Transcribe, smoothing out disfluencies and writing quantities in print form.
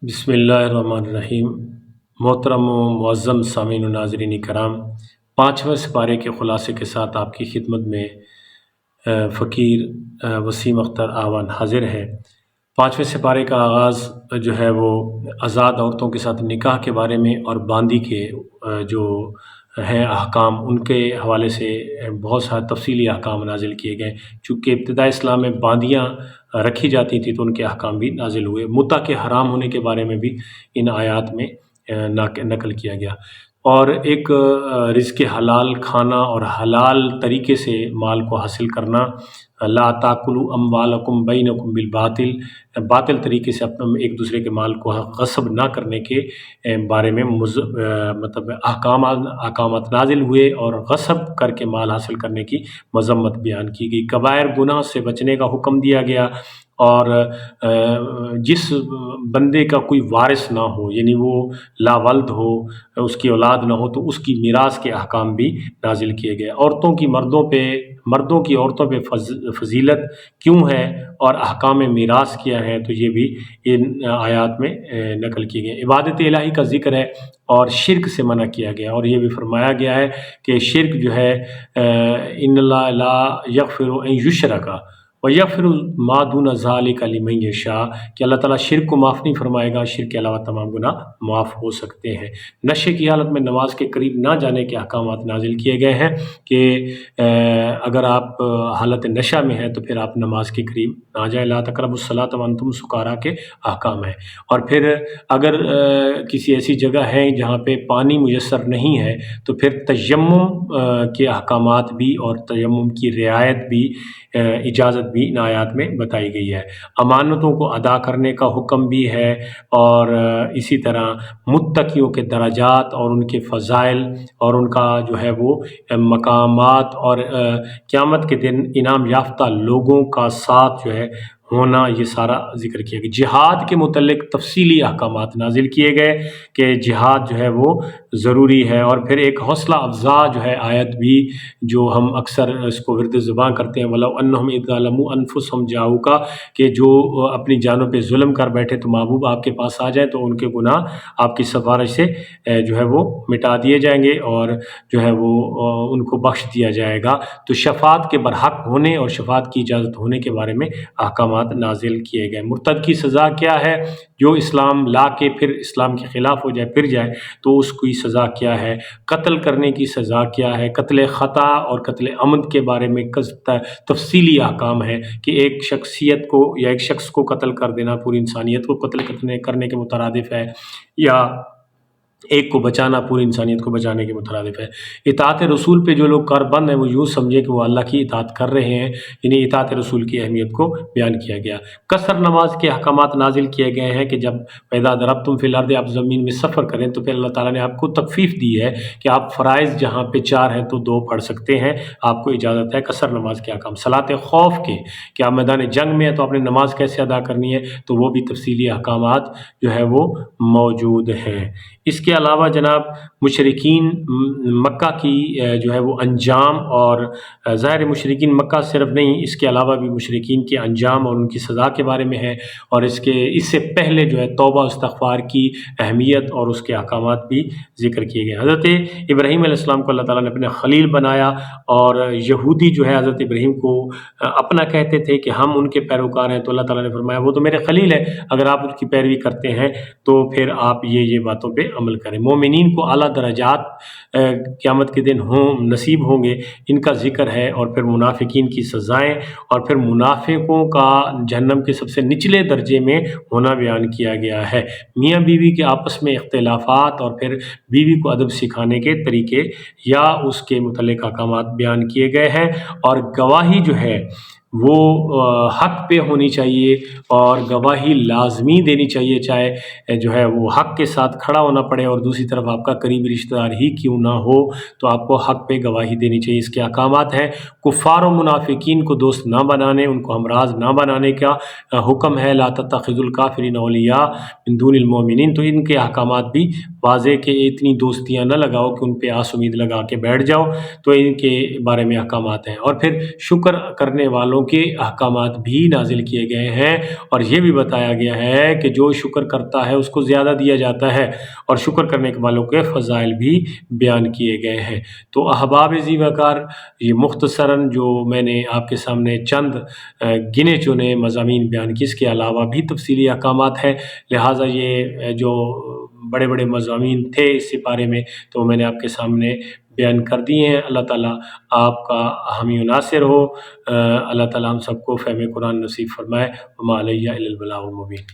بسم اللہ الرحمن الرحیم۔ محترم و معظم سامعین و ناظرین کرام، 5ویں سپارے کے خلاصے کے ساتھ آپ کی خدمت میں فقیر وسیم اختر آوان حاضر ہے۔ 5ویں سپارے کا آغاز جو ہے وہ آزاد عورتوں کے ساتھ نکاح کے بارے میں اور باندی کے جو ہیں احکام ان کے حوالے سے بہت سارے تفصیلی احکام نازل کیے گئے۔ چونکہ ابتدائی اسلام میں باندیاں رکھی جاتی تھی تو ان کے احکام بھی نازل ہوئے۔ متع کے حرام ہونے کے بارے میں بھی ان آیات میں نقل کیا گیا، اور ایک رزق حلال کھانا اور حلال طریقے سے مال کو حاصل کرنا، لا تاکلوا اموالکم بینکم بالباطل، باطل طریقے سے ایک دوسرے کے مال کو غصب نہ کرنے کے بارے میں مطلب احکامات نازل ہوئے، اور غصب کر کے مال حاصل کرنے کی مذمت بیان کی گئی۔ کبائر گناہ سے بچنے کا حکم دیا گیا، اور جس بندے کا کوئی وارث نہ ہو، یعنی وہ لا ولد ہو، اس کی اولاد نہ ہو، تو اس کی میراث کے احکام بھی نازل کیے گئے۔ مردوں کی عورتوں پہ فضیلت کیوں ہے اور احکام میراث کیا ہے، تو یہ بھی ان آیات میں نقل کیے گئے۔ عبادت الہی کا ذکر ہے اور شرک سے منع کیا گیا، اور یہ بھی فرمایا گیا ہے کہ شرک جو ہے ان اللہ لا یغفر ان یشرک ویغفر ما دون ذلک لمن یشاء، کہ اللہ تعالیٰ شرک کو معاف نہیں فرمائے گا، شرک کے علاوہ تمام گناہ معاف ہو سکتے ہیں۔ نشے کی حالت میں نماز کے قریب نہ جانے کے احکامات نازل کیے گئے ہیں کہ اگر آپ حالت نشہ میں ہیں تو پھر آپ نماز کے قریب نہ جائیں، لا تقربوا الصلاۃ وانتم سکارا کے احکام ہیں۔ اور پھر اگر کسی ایسی جگہ ہے جہاں پہ پانی میسر نہیں ہے تو پھر تیمم کے احکامات بھی اور تیمم کی رعایت بھی، اجازت بھی ان آیات میں بتائی گئی ہے۔ امانتوں کو ادا کرنے کا حکم بھی ہے، اور اسی طرح متقیوں کے درجات اور ان کے فضائل اور ان کا جو ہے وہ مقامات، اور قیامت کے دن انعام یافتہ لوگوں کا ساتھ جو ہے ہونا، یہ سارا ذکر کیا گیا۔ جہاد کے متعلق تفصیلی احکامات نازل کیے گئے کہ جہاد جو ہے وہ ضروری ہے، اور پھر ایک حوصلہ افزا جو ہے آیت بھی، جو ہم اکثر اس کو ورد زبان کرتے ہیں، وَلَوْ أَنَّهُمْ إِذْ ظَلَمُوا أَنفُسَهُمْ جَاءُوكَ، کہ جو اپنی جانوں پہ ظلم کر بیٹھے تو محبوب آپ کے پاس آ جائیں تو ان کے گناہ آپ کی سفارش سے جو ہے وہ مٹا دیے جائیں گے، اور جو ہے وہ ان کو بخش دیا جائے گا۔ تو شفاعت کے برحق ہونے اور شفاعت کی اجازت ہونے کے بارے میں احکامات نازل کیے گئے۔ مرتد کی سزا کیا ہے؟ جو اسلام لا کے پھر اسلام کے خلاف ہو جائے، پھر جائے، تو اس کی سزا کیا ہے؟ قتل کرنے کی سزا کیا ہے؟ قتل خطا اور قتل عمد کے بارے میں تفصیلی احکام ہے کہ ایک شخصیت کو یا ایک شخص کو قتل کر دینا پوری انسانیت کو قتل کرنے کے مترادف ہے، یا ایک کو بچانا پوری انسانیت کو بچانے کے مترادف ہے۔ اطاعت رسول پہ جو لوگ کاربند ہیں وہ یوں سمجھے کہ وہ اللہ کی اطاعت کر رہے ہیں، یعنی اطاعت رسول کی اہمیت کو بیان کیا گیا۔ قصر نماز کے احکامات نازل کیے گئے ہیں کہ جب پیدا ضربتم فی الارض، آپ زمین میں سفر کریں تو پھر اللہ تعالیٰ نے آپ کو تخفیف دی ہے کہ آپ فرائض جہاں پہ 4 ہیں تو 2 پڑھ سکتے ہیں، آپ کو اجازت ہے۔ قصر نماز کے احکام، صلاۃ خوف کے کہ آپ میدان جنگ میں ہیں تو آپ نے نماز کیسے ادا کرنی ہے، تو وہ بھی تفصیلی احکامات جو ہے وہ موجود ہیں۔ اس کے علاوہ جناب مشرکین مکہ کی جو ہے وہ انجام، اور ظاہر مشرکین مکہ صرف نہیں، اس کے علاوہ بھی مشرکین کے انجام اور ان کی سزا کے بارے میں ہے، اور اس سے پہلے جو ہے توبہ استغفار کی اہمیت اور اس کے احکامات بھی ذکر کیے گئے۔ حضرت ابراہیم علیہ السلام کو اللہ تعالیٰ نے اپنے خلیل بنایا، اور یہودی جو ہے حضرت ابراہیم کو اپنا کہتے تھے کہ ہم ان کے پیروکار ہیں، تو اللہ تعالیٰ نے فرمایا وہ تو میرے خلیل ہے، اگر آپ ان کی پیروی کرتے ہیں تو پھر آپ یہ باتوں پہ عمل کریں۔ مومنین کو اعلیٰ درجات قیامت کے دن نصیب ہوں گے، ان کا ذکر ہے، اور پھر منافقین کی سزائیں، اور پھر منافقوں کا جہنم کے سب سے نچلے درجے میں ہونا بیان کیا گیا ہے۔ میاں بیوی کے آپس میں اختلافات، اور پھر بیوی کو ادب سکھانے کے طریقے یا اس کے متعلق احکامات بیان کیے گئے ہیں، اور گواہی جو ہے وہ حق پہ ہونی چاہیے، اور گواہی لازمی دینی چاہیے، چاہے جو ہے وہ حق کے ساتھ کھڑا ہونا پڑے، اور دوسری طرف آپ کا قریبی رشتہ دار ہی کیوں نہ ہو، تو آپ کو حق پہ گواہی دینی چاہیے۔ اس کے احکامات ہیں کفار و منافقین کو دوست نہ بنانے، ان کو ہمراز نہ بنانے کا حکم ہے، لا تتخذوا الکافرین اولیاء من دون المؤمنین، تو ان کے احکامات بھی واضح کہ اتنی دوستیاں نہ لگاؤ کہ ان پہ آس امید لگا کے بیٹھ جاؤ، تو ان کے بارے میں احکامات ہیں۔ اور پھر شکر کرنے والوں والوں کے احکامات بھی نازل کیے گئے ہیں، اور یہ بھی بتایا گیا ہے کہ جو شکر کرتا ہے اس کو زیادہ دیا جاتا ہے، اور شکر کرنے والوں کے فضائل بھی بیان کیے گئے ہیں۔ تو احباب ذی وقار، یہ مختصراً جو میں نے آپ کے سامنے چند گنے چنے مضامین بیان کی، اس کے علاوہ بھی تفصیلی احکامات ہیں، لہٰذا یہ جو بڑے بڑے مضامین تھے اس سپارے میں تو میں نے آپ کے سامنے بیان کر دیے ہیں۔ اللہ تعالیٰ آپ کا حامی و ناصر ہو، اللہ تعالیٰ ہم سب کو فہم قرآن نصیب فرمائے۔ وما علیہ الا البلاغ المبین۔